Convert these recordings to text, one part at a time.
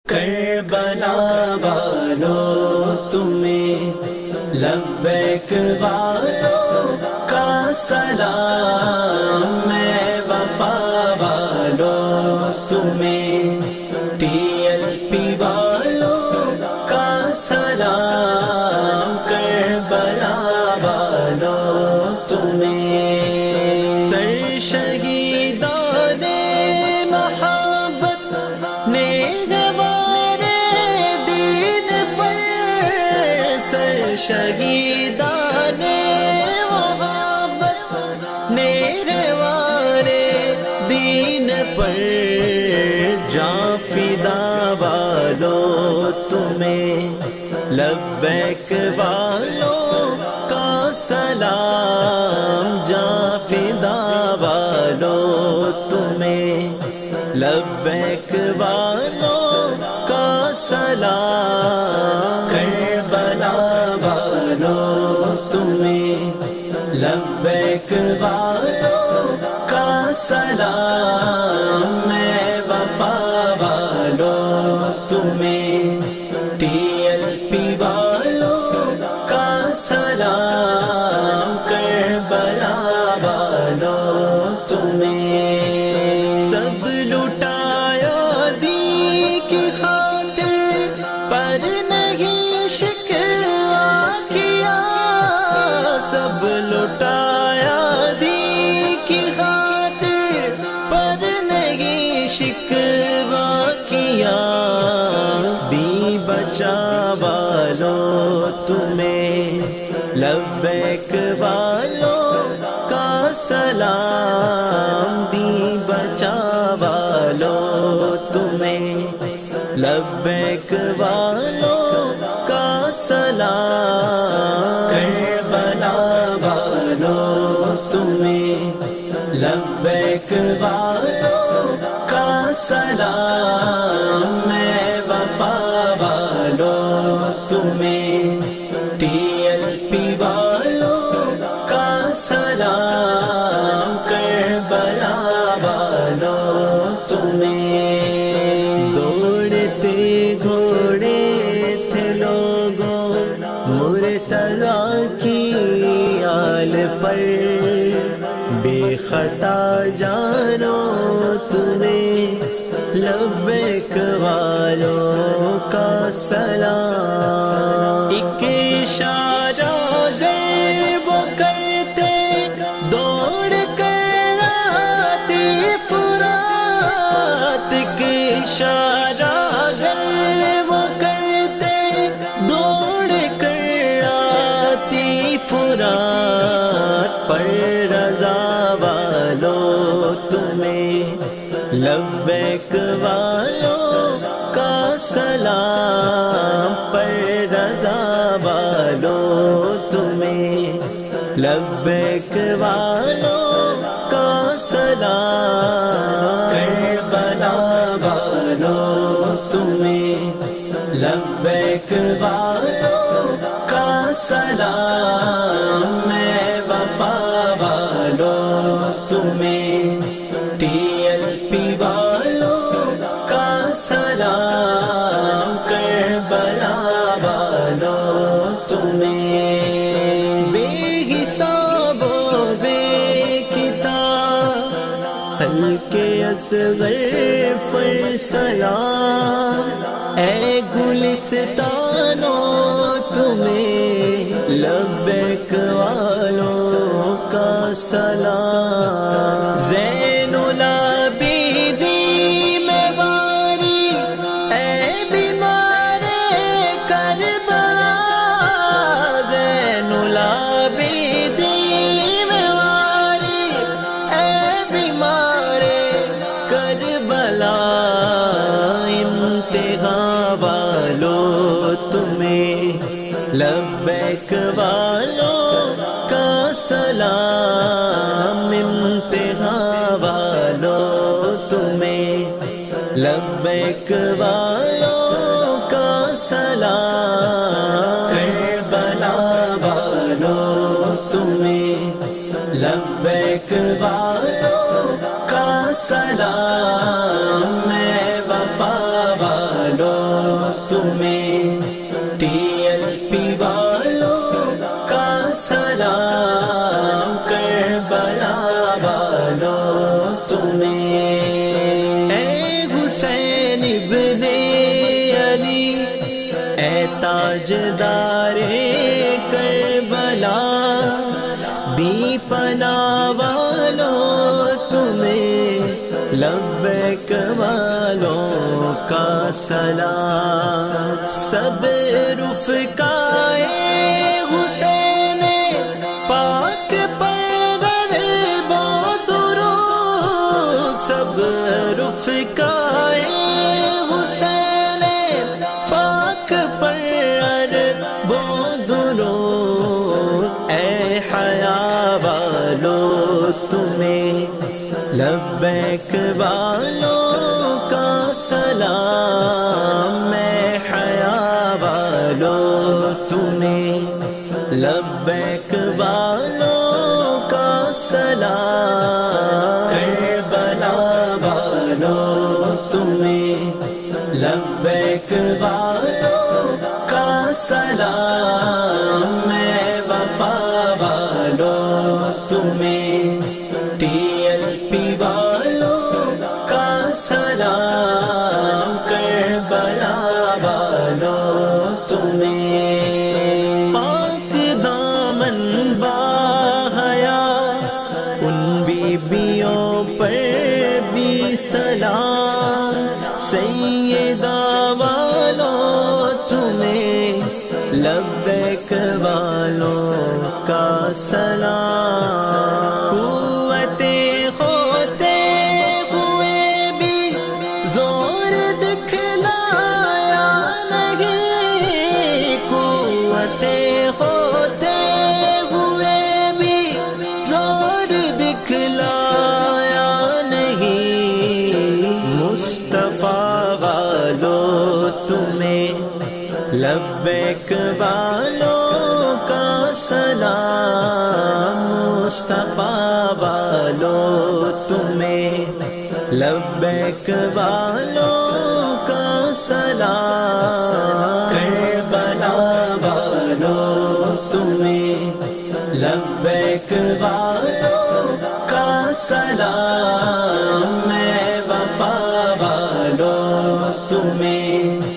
کربلا والو تمہیں لبیک والو کا سلام، میں وفا والو تمہیں ٹی ایل پی والو کا سلام، کربلا والو تمہیں سر شہیدان محبت نے شہیدان محبت نیروارے دین پر، جاں فدا والو تمہیں لبیک والوں کا سلام، جاں فدا والو تمہیں لبیک والوں کا سلام، کربلا والو تمہیں لبیک والوں کا سلام، میں وفا والو تمہیں ٹی ایل پی والوں کا سلام، کربلا والو تمہیں سب لٹایا دی کی خاطر پر نہیں شکوا کیا، سب لٹایا دی کی خاطر پر نہیں شکوا کیا، دی بچا والو تمہیں لبیک والوں کا سلام، دی بچا والو تمہیں لبیک والوں کا سلام، کربلا والو تمہیں لبیک والوں کا سلام، میں وفا والو تمہیں ٹی ایل پی والوں کا سلام، کربلا والو تمہیں دوڑتے گھوڑے تھے لوگوں مرتضیٰ کی آل پر، بے خطا جانو تمہیں لبیک والوں کا سلام، ایک اشارہ گر وہ کرتے دوڑ کر آتے فرات، ایک اشارہ گر وہ کرتے دوڑ کر آتی فرات، پر رضا والو تمہیں لبیک والوں کا سلام، پر رضا والو تمہیں لبیک والوں کا سلام، کربلا والو تمہیں لبیک والوں کا سلام، میں وفا والو تمہیں ٹی ایل پی والوں کا سلام، کربلا والو تمہیں بے حساب و بے کتاب ہلکے اصغر پر سلام، اے گلستانو تمہیں لبیک والوں کا سلام، زین العابدین میں واری اے بیمار کربلا، زین العابدین میں واری اے بیمار کربلا، امتحان والو تمہیں لبیک والوں کا سلام، امتحان والو تمہیں لبیک والوں کا سلام، کربلا والو تمہیں لبیک والوں کا سلام، میں وفا والو تمہیں TLP والوں کا سلام کربلا والوں تمہیں اے حسین ابن علی اے تاجدار کربلا بی پناہ والوں تمہیں لبیک والوں کا سلام سب رفقائے حسین پاک پر بہت درود سب رفقائے حسین پاک پر بہت درود اے حیا والوں تمہیں لبیک والوں کا سلام میں حیا والوں تمہیں لبیک والوں کا سلام کربلا والوں تمہیں لبیک والوں کا سلام میں وفا والوں تمہیں TLP والوں کا سلام کربلا والوں تمہیں پاک دامن باحیا ان بیبیوں پر بھی سلام سیدہ والوں تمہیں لبیک والوں کا سلام قوتیں ہوتے ہوئے بھی زور دکھلایا نہیں قوتیں ہوتے ہوئے بھی زور دکھلایا نہیں مصطفیٰ والوں تمہیں لبیک والوں کا سلام مصطفیٰ والوں تمہیں لبیک والوں کا سلام کربلا والوں تمہیں لبیک والوں کا سلام میں وفا والوں تمہیں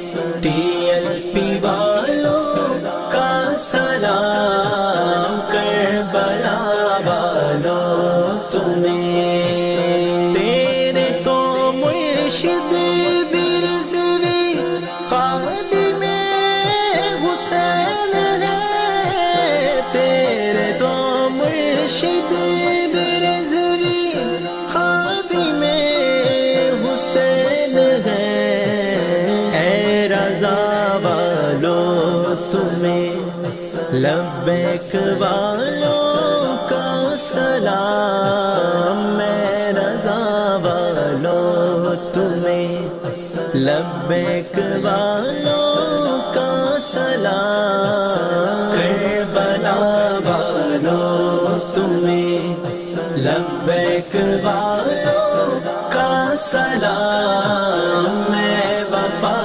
TLP والوں کا سلام کربلا والوں تمہیں تیرے تو مرشد برزوی خادم حسین ہے تیرے تو مرشد برزوی خادم حسین ہے اے رضا والوں تمہیں لبیک والوں کا سلام میں رضا والوں تمہیں لبیک والوں کا سلام کربلا والوں تمہیں لبیک والوں کا سلام میں وفا